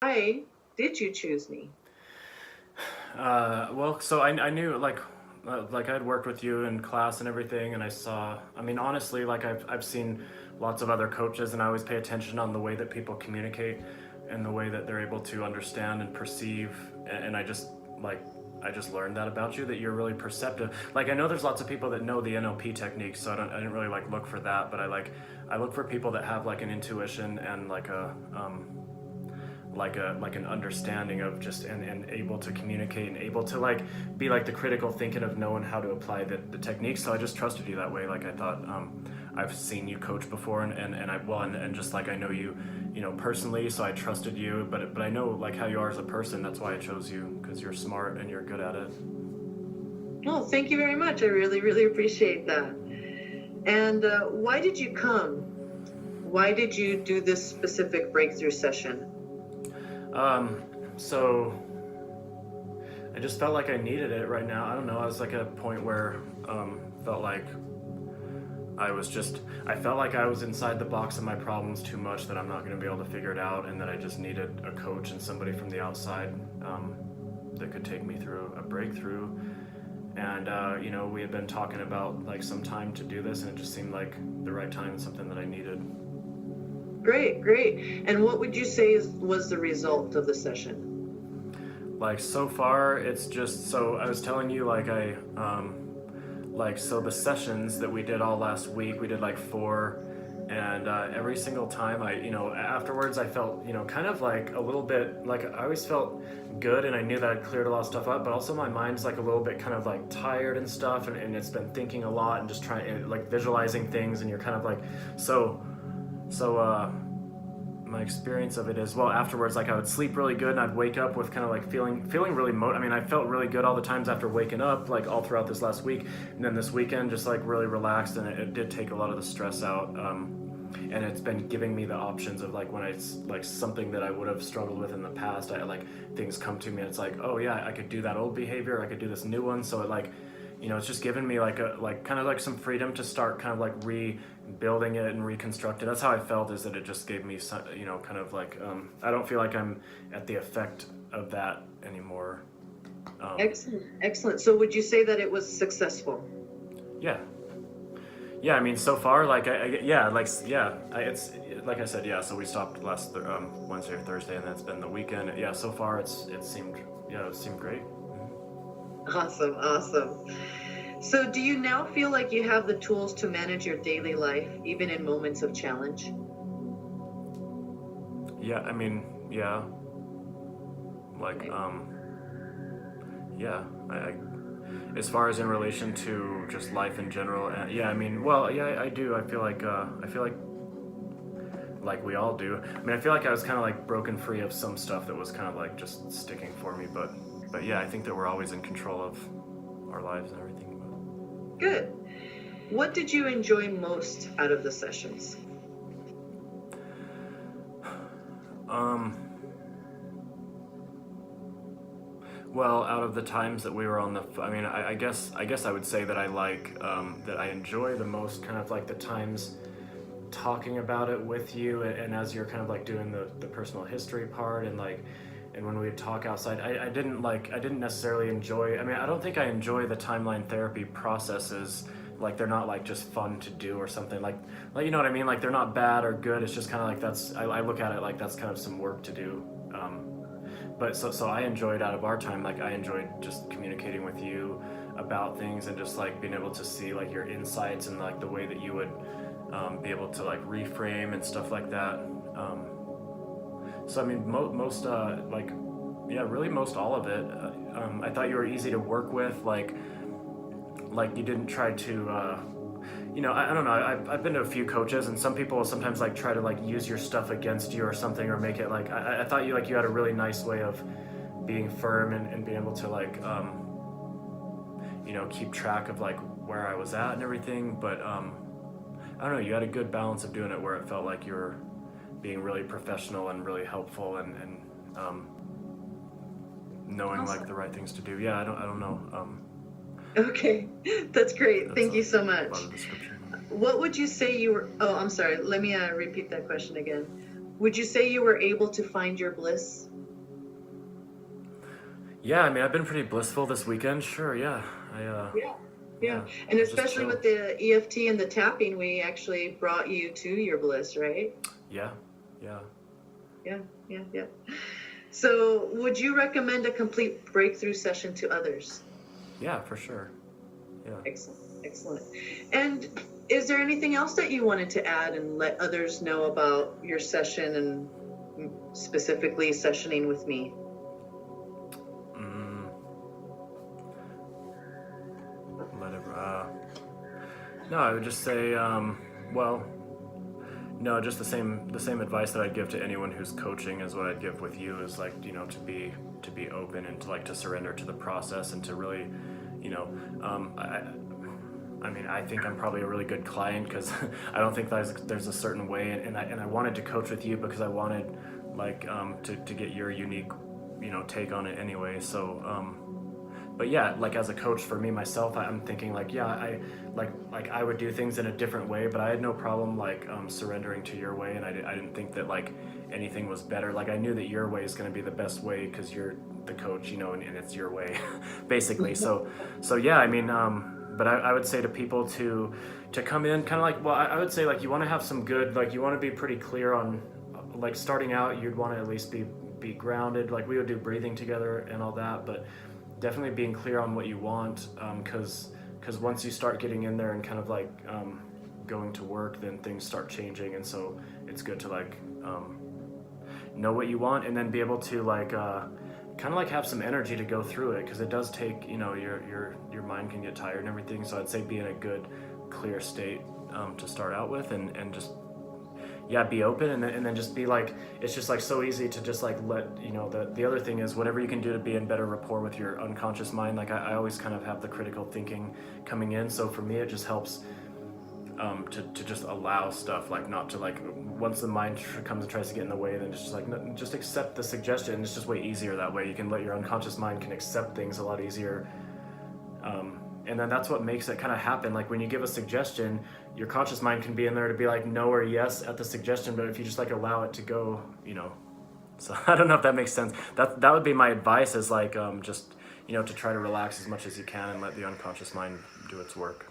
Why did you choose me? Well, so I knew like I'd worked with you in class and everything, and I saw. I mean, honestly, like I've seen lots of other coaches, and I always pay attention on the way that people communicate and the way that they're able to understand and perceive. And like I just learned that about you, that you're really perceptive. Like I know there's lots of people that know the NLP techniques, so I didn't really like look for that, but I look for people that have like an intuition and like an understanding of just and able to communicate and able to like be like the critical thinking of knowing how to apply the techniques. So I just trusted you that way. Like I thought, I've seen you coach before, and just like I know you, personally, so I trusted you. But I know like how you are as a person. That's why I chose you, because you're smart and you're good at it. Oh, thank you very much. I really, really appreciate that. And why did you come? Why did you do this specific breakthrough session? So I just felt like I needed it right now. I don't know. I was like at a point where felt like I felt like I was inside the box of my problems too much, that I'm not going to be able to figure it out, and that I just needed a coach and somebody from the outside that could take me through a breakthrough. And we had been talking about like some time to do this, and it just seemed like the right time and something that I needed. Great, great. And what would you say was the result of the session? Like so far, it's just so I was telling you so the sessions that we did all last week, we did like four, and every single time afterwards I felt kind of like a little bit like I always felt good, and I knew that I'd cleared a lot of stuff up, but also my mind's like a little bit kind of like tired and stuff, and it's been thinking a lot and just trying like visualizing things, and you're kind of like so my experience of it is, well, afterwards, like I would sleep really good and I'd wake up with kind of like feeling really I mean, I felt really good all the times after waking up, like all throughout this last week, and then this weekend just like really relaxed, and it did take a lot of the stress out, and it's been giving me the options of like when it's like something that I would have struggled with in the past, I like things come to me and it's like, oh yeah, I could do that old behavior, I could do this new one, so it like it's just given me like kind of like some freedom to start kind of like rebuilding it and reconstruct it. That's how I felt, is that it just gave me some, kind of like I don't feel like I'm at the effect of that anymore. Excellent, excellent. So would you say that it was successful? Yeah, yeah. I mean, so far, like yeah, like yeah. It's like I said, yeah. So we stopped last Wednesday or Thursday, and then it's been the weekend. Yeah, so far it seemed great. Awesome, awesome. So do you now feel like you have the tools to manage your daily life, even in moments of challenge? Yeah, I mean, yeah, like Okay. yeah. I as far as in relation to just life in general, yeah. I mean, well, yeah, I do. I feel like we all do. I mean, I feel like I was kind of like broken free of some stuff that was kind of like just sticking for me, but yeah, I think that we're always in control of our lives and everything. Good. What did you enjoy most out of the sessions? Um, well, out of the times that we were on I mean, I guess I would say that I like that I enjoy the most kind of like the times talking about it with you, and as you're kind of like doing the personal history part, and like and when we would talk outside, I didn't necessarily enjoy, I mean, I don't think I enjoy the timeline therapy processes. Like they're not like just fun to do or something, like you know what I mean, like they're not bad or good, it's just kind of like I look at it like that's kind of some work to do. But so I enjoyed, out of our time, like I enjoyed just communicating with you about things, and just like being able to see like your insights and like the way that you would be able to like reframe and stuff like that. So I mean, most like yeah, really most all of it. I thought you were easy to work with. Like you didn't try to. I don't know. I've been to a few coaches, and some people will sometimes like try to like use your stuff against you or something, or make it like. I thought you had a really nice way of being firm, and being able to like keep track of like where I was at and everything. But I don't know. You had a good balance of doing it where it felt like you were being really professional and really helpful, and knowing like Awesome. the right things to do. Yeah, I don't know. Okay, that's great. That's Thank you so a lot much. of description. What would you say you were? Oh, I'm sorry. Let me repeat that question again. Would you say you were able to find your bliss? Yeah, I mean, I've been pretty blissful this weekend. Sure, yeah. Yeah. Yeah. Yeah, And I just especially chill. with the EFT and the tapping, we actually brought you to your bliss, right? Yeah, yeah. Yeah, yeah, yeah. So, would you recommend a complete breakthrough session to others? Yeah, for sure. Yeah. Excellent, excellent. And is there anything else that you wanted to add and let others know about your session and specifically sessioning with me? Mm, no, I would just say, well, no, just the same advice that I'd give to anyone who's coaching is what I'd give with you is like, to be open and to like to surrender to the process and to really, you know, I mean, I think I'm probably a really good client because I don't think there's a certain way, and I wanted to coach with you because I wanted like to get your unique, take on it anyway. So, but yeah, like as a coach for me myself, I'm thinking like, yeah, like I would do things in a different way, but I had no problem like surrendering to your way, and I didn't think that like anything was better. Like I knew that your way is going to be the best way because you're the coach, and it's your way, basically. So yeah, I mean, but I would say to people to come in kind of like, well, I would say like you want to have some good, like you want to be pretty clear on, like starting out, you'd want to at least be grounded. Like we would do breathing together and all that, but definitely being clear on what you want, because once you start getting in there and kind of like going to work, then things start changing, and so it's good to like know what you want and then be able to like kind of like have some energy to go through it, because it does take, your mind can get tired and everything. So I'd say be in a good clear state to start out with, and just yeah, be open, and then just be like, it's just like so easy to just like let the other thing is whatever you can do to be in better rapport with your unconscious mind. Like I always kind of have the critical thinking coming in, so for me it just helps to just allow stuff, like not to like, once the mind comes and tries to get in the way, then just like just accept the suggestion. It's just way easier that way. You can let your unconscious mind can accept things a lot easier, and then that's what makes it kind of happen. Like when you give a suggestion, your conscious mind can be in there to be like no or yes at the suggestion, but if you just like allow it to go, so I don't know if that makes sense. That would be my advice, is like just to try to relax as much as you can and let the unconscious mind do its work.